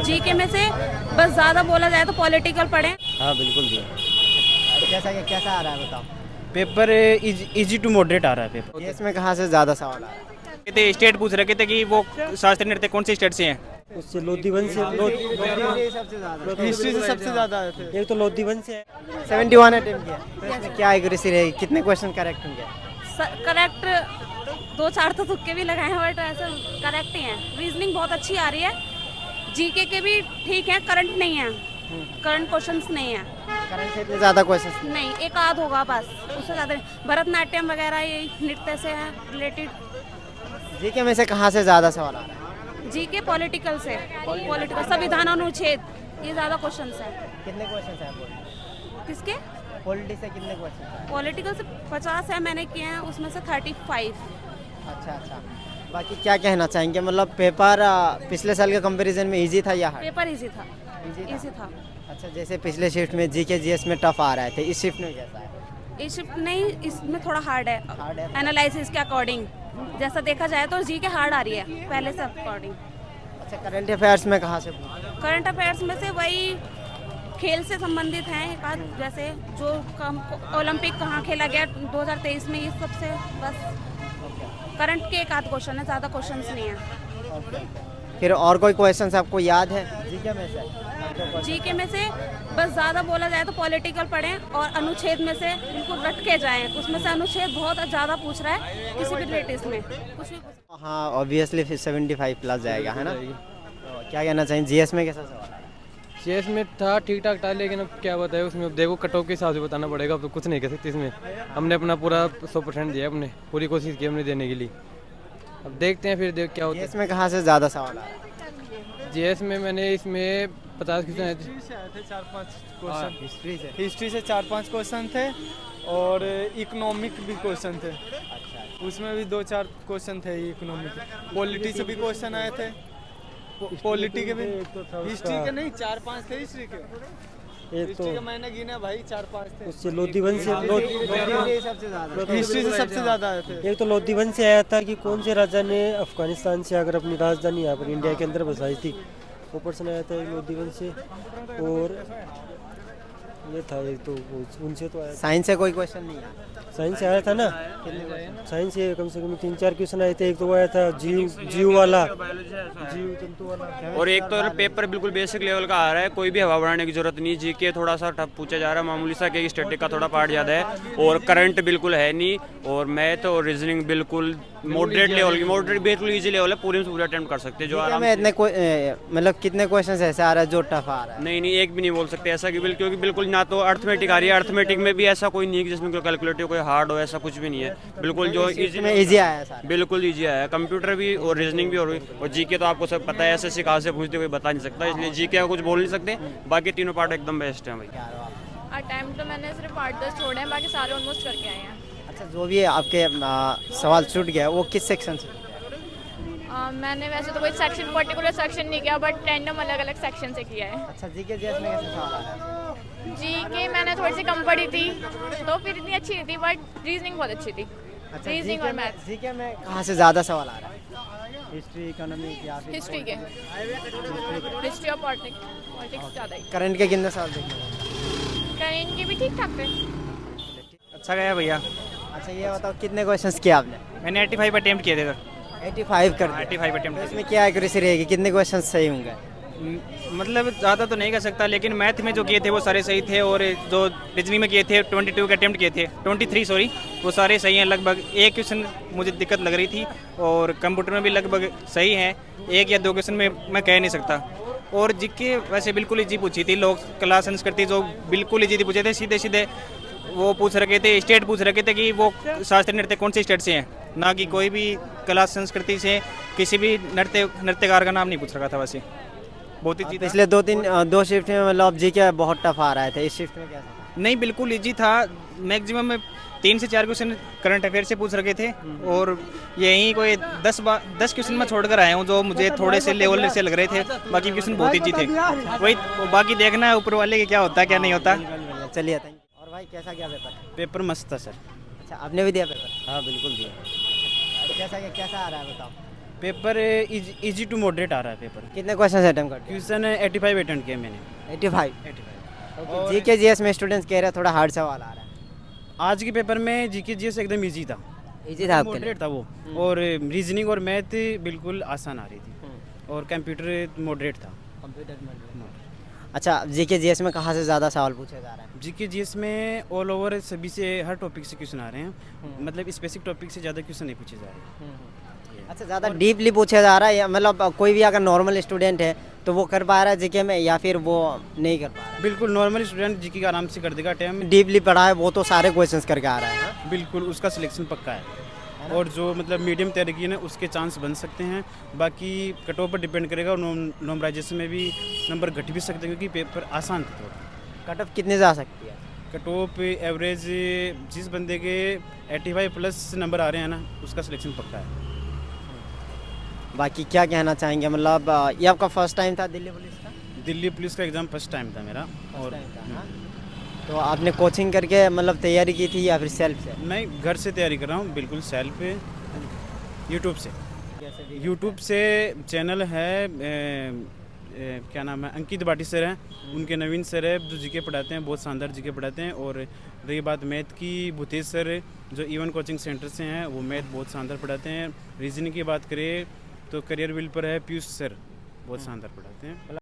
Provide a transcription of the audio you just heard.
GK में से बस ज़्यादा बोला जाए तो पॉलिटिकल पढ़ें। हाँ बिल्कुल दिया। कैसा आ रहा है बताओ। पेपर इजी टू मॉडरेट आ रहा है पेपर। ये इसमें कहाँ से ज़्यादा सवाल आ रहा है? कहते स्टेट पूछ रहे थे कि वो शास्त्रीय नृत्य कौन से स्टेट से हैं। उससे लोधीवन से सबसे ज़्यादा हिस्ट्री से सबसे ज़्यादा आए थे। एक तो लोधीवन से है। 71 अटेम्प्ट किया तो इसमें क्या एक्यूरेसी रहेगी, कितने क्वेश्चन करेक्ट होंगे? करेक्ट 2-4 तो तुक्के भी लगाए हैं बट ऐसे करेक्ट ही हैं। रीजनिंग बहुत अच्छी आ रही है। जीके के भी ठीक है, करंट नहीं है, करंट क्वेश्चंस नहीं है। करंट से इतने ज़्यादा क्वेश्चन नहीं, एक आध होगा बस, उससे ज़्यादा नहीं। भरतनाट्यम वगैरह ये नृत्य से है रिलेटेड। जीके में से कहाँ से ज़्यादा सवाल आ रहा है? जीके पॉलिटिकल से, पॉलिटिकल संविधान अनुच्छेद, ये ज़्यादा क्वेश्चंस हैं। कितने क्वेश्चन हैं किसके? पॉलिटिक्स से? कितने क्वेश्चन हैं? पॉलिटिकल से 50 है मैंने किए हैं, उसमें से 35। अच्छा। बाकी क्या कहना चाहेंगे, मतलब पेपर पिछले साल के कंपैरिजन में इजी था या हार्ड? पेपर इजी था। Easy इजी था। अच्छा, जैसे पिछले शिफ्ट में जीके जीएस में टफ आ रहे थे, इस शिफ्ट में कैसा है? इस शिफ्ट नहीं, इसमें थोड़ा हार्ड Hard है है। एनालिसिस के अकॉर्डिंग। जैसा देखा जाए तो जीके हार्ड आ रही है पहले से अकॉर्डिंग। अच्छा, करंट अफेयर्स में कहाँ से? करंट अफेयर्स में से वही खेल से संबंधित हैं एक आध, जैसे जो ओलंपिक कहाँ खेला गया 2023 में, ये सबसे बस करंट के एक आध क्वेश्चन है, ज़्यादा क्वेश्चंस नहीं है। फिर और कोई क्वेश्चन आपको याद है जीके में से? जीके में से बस ज़्यादा बोला जाए तो पॉलिटिकल पढ़ें और अनुच्छेद में से बिल्कुल रट के जाएं। उसमें से अनुच्छेद बहुत ज़्यादा पूछ रहा है, किसी भी रिलेटिव में कुछ भी हाँ, ऑब्वियसली फिर 75 प्लस जाएगा, है ना? तो क्या कहना चाहिए, जीएस में कैसा सवाल है? चेस में था ठीक ठाक था, लेकिन अब क्या बताए उसमें, अब देखो कट ऑफ के हिसाब से बताना पड़ेगा। अब तो कुछ नहीं कह सकते इसमें। हमने अपना पूरा 100% दिया, हमने पूरी कोशिश की हमने देने के लिए। अब देखते हैं फिर क्या होता है। जीएस में कहाँ से ज़्यादा सवाल आ रहा है? जीएस में मैंने इसमें 50 क्वेश्चन आए थे। 4-5 क्वेश्चन हिस्ट्री से 4-5 क्वेश्चन थे और इकोनॉमिक भी क्वेश्चन थे। उसमें भी 2-4 क्वेश्चन थे इकोनॉमिक। पॉलिटी से भी क्वेश्चन आए थे, पॉलिटी के भी। हिस्ट्री के नहीं, 4-5 थे हिस्ट्री के। हिस्ट्री के मैंने गिने भाई, 4-5 थे। उससे लोधीवन से हिस्ट्री से सबसे ज़्यादा आए थे। एक तो लोधीवन से आया था कि कौन से राजा ने अफगानिस्तान से आकर अपनी राजधानी यहाँ पर इंडिया के अंदर बसाई थी, वो पर्सन आया था लोधीवन से। और ये था एक तो उनसे तो आया। साइंस से कोई क्वेश्चन नहीं है? साइंस से आया था ना, साइंस से कम 3-4 क्वेश्चन आए थे। एक तो वो आया था जीव वाला, जीव जंतु वाला। और एक तो पेपर बिल्कुल बेसिक लेवल का आ रहा है, कोई भी हवा बढ़ाने की जरूरत नहीं। जीके थोड़ा सा टफ पूछा जा रहा है, मामूली सा, कि स्टैटिक का थोड़ा पार्ट ज़्यादा है और करंट बिल्कुल है नहीं। और मैथ और रीजनिंग बिल्कुल मॉडरेट लेवल की, मॉडरेट बिल्कुल ईजी लेवल है, पूरे में पूरा अटेम्प्ट कर सकते हैं जो आराम में इतने मतलब कितने क्वेश्चन ऐसे आ रहा है जो टफ आ रहा है? नहीं, एक भी नहीं बोल सकते ऐसा कि क्योंकि बिल्कुल ना तो अर्थमेटिक आ रही है, अर्थमेटिक में भी ऐसा कोई नहीं है कि जिसमें कोई कैलकुलेटिव कोई हार्ड हो, ऐसा कुछ भी नहीं है। बिल्कुल जो में इजी आया है सारा? बिल्कुल ईजी आया है, कंप्यूटर भी और रीजनिंग भी। और जीके तो आपको सब पता है, ऐसे कहाँ से पूछते कोई बता नहीं सकता, इसलिए जीके का कुछ बोल नहीं सकते। बाकी तीनों पार्ट एकदम बेस्ट है भाई। अटैम्प्ट तो मैंने सिर्फ 8-10 छोड़े हैं, बाकी सारे ऑलमोस्ट करके आए हैं। अच्छा, जो भी आपके सवाल छूट गया वो किस सेक्शन से? मैंने वैसे तो कोई सेक्शन पर्टिकुलर सेक्शन नहीं किया, बट रैंडम अलग अलग सेक्शन से किया है। अच्छा, जीके जीएस में कैसे सवाल आ रहा है? जीके मैंने थोड़ी सी कम पढ़ी थी तो फिर इतनी अच्छी नहीं थी, बट रीजनिंग बहुत अच्छी थी। अच्छा, रीजनिंग और मैथ्स। जीके में कहाँ से ज़्यादा सवाल आ रहा है? हिस्ट्री, इकोनॉमिक या फिर हिस्ट्री के, हिस्ट्री और पॉलिटिक्स ज़्यादा ही। करंट के कितने सवाल देखने? करेंट के भी ठीक ठाक थे। अच्छा गया भैया। अच्छा, ये बताओ कितने क्वेश्चंस किए आपने? मैंने 85 अटेम्प्ट किए थे सर। 85 कर दिए? 85 अटेम्प्ट। इसमें क्या एक्यूरेसी रहेगी, कितने क्वेश्चंस सही होंगे? मतलब ज़्यादा तो नहीं कर सकता, लेकिन मैथ में जो किए थे वो सारे सही थे। और जो रीजनिंग में किए थे 22 के अटेम्प्ट किए थे, 23 सॉरी, वो सारे सही हैं लगभग। एक क्वेश्चन मुझे दिक्कत लग रही थी और कंप्यूटर में भी लगभग सही हैं। एक या 2 क्वेश्चन में मैं कह नहीं सकता। और जीके वैसे बिल्कुल ईजी पूछी थी, लोग कला संस्कृति जो बिल्कुल ईजी पूछे थे, सीधे सीधे वो पूछ रखे थे, स्टेट पूछ रखे थे कि वो शास्त्रीय नृत्य कौन से स्टेट से हैं, ना कि कोई भी कला संस्कृति से किसी भी नृत्यकार का नाम नहीं पूछ रखा था। वैसे बहुत ही पिछले 2 शिफ्ट में मतलब जीके बहुत टफ आ रहा था, इस शिफ्ट में कैसा? नहीं, बिल्कुल ईजी था। मैक्सिमम में 3 से 4 क्वेश्चन करंट अफेयर से पूछ रखे थे और यही कोई 10 क्वेश्चन मैं छोड़कर आया हूँ जो मुझे थोड़े से लेवल से लग रहे थे। बाकी क्वेश्चन बहुत ईजी थे, वही बाकी देखना है ऊपर वाले के क्या होता है क्या नहीं होता। चलिए, थैंक यू। और भाई कैसा गया पेपर? पेपर मस्त था सर। अच्छा, आपने भी दिया पेपर? हाँ बिल्कुल दिया। कैसा आ रहा है बताओ। पेपर इजी टू मॉडरेट आ रहा है पेपर। कितने क्वेश्चन अटेम्प्ट करते क्वेश्चन 85 अटेम्प्ट किए मैंने। हैं 85। 85। जीके जीएस में स्टूडेंट्स कह रहे हैं थोड़ा हार्ड सवाल आ रहा है। आज के पेपर में जीके जीएस एकदम इजी था, इजी था आपके लिए? मॉडरेट था वो, और रीजनिंग और मैथ बिल्कुल आसान आ रही थी, और कंप्यूटर मॉडरेट था। अच्छा, जीके जीएस में कहाँ से ज़्यादा सवाल पूछा जा रहा है? जीके जीएस में ऑल ओवर सभी से हर टॉपिक से क्वेश्चन आ रहे हैं, मतलब स्पेसिफिक टॉपिक से ज़्यादा क्वेश्चन नहीं पूछे जा रहे। अच्छा, ज़्यादा डीपली पूछा जा रहा है या मतलब कोई भी अगर नॉर्मल स्टूडेंट है तो वो कर पा रहा है जीके में, या फिर वो नहीं कर पा रहा बिल्कुल नॉर्मल स्टूडेंट जीके का आराम से कर देगा टाइम। है? डीपली पढ़ा है वो तो सारे क्वेश्चंस करके आ रहा है हाँ? बिल्कुल उसका सिलेक्शन पक्का है, और जो मतलब मीडियम तैयारी की है ना उसके चांस बन सकते हैं। बाकी कट ऑफ पर डिपेंड करेगा, और नॉर्मलाइजेशन में भी नंबर घट भी सकते हैं क्योंकि पेपर आसान था थोड़ा। कट ऑफ कितने जा सकती है? कट ऑफ एवरेज जिस बंदे के 85 प्लस नंबर आ रहे हैं ना उसका सिलेक्शन पक्का है। बाकी क्या कहना चाहेंगे, मतलब ये आपका फर्स्ट टाइम था दिल्ली पुलिस का? दिल्ली पुलिस का एग्ज़ाम फर्स्ट टाइम था मेरा। और तो आपने कोचिंग करके मतलब तैयारी की थी या फिर सेल्फ से? मैं घर से तैयारी कर रहा हूँ, बिल्कुल सेल्फ, यूट्यूब से। यूट्यूब से चैनल है क्या नाम है, अंकित बाटी सर हैं, उनके नवीन सर है जो जीके पढ़ाते हैं, बहुत शानदार जीके पढ़ाते हैं। और रही बात मैथ की, भूतेश सर जो इवन कोचिंग सेंटर से हैं वो मैथ बहुत शानदार पढ़ाते हैं। रीजनिंग की बात करें तो करियर विल पर है पीयूष सर, बहुत शानदार पढ़ाते हैं।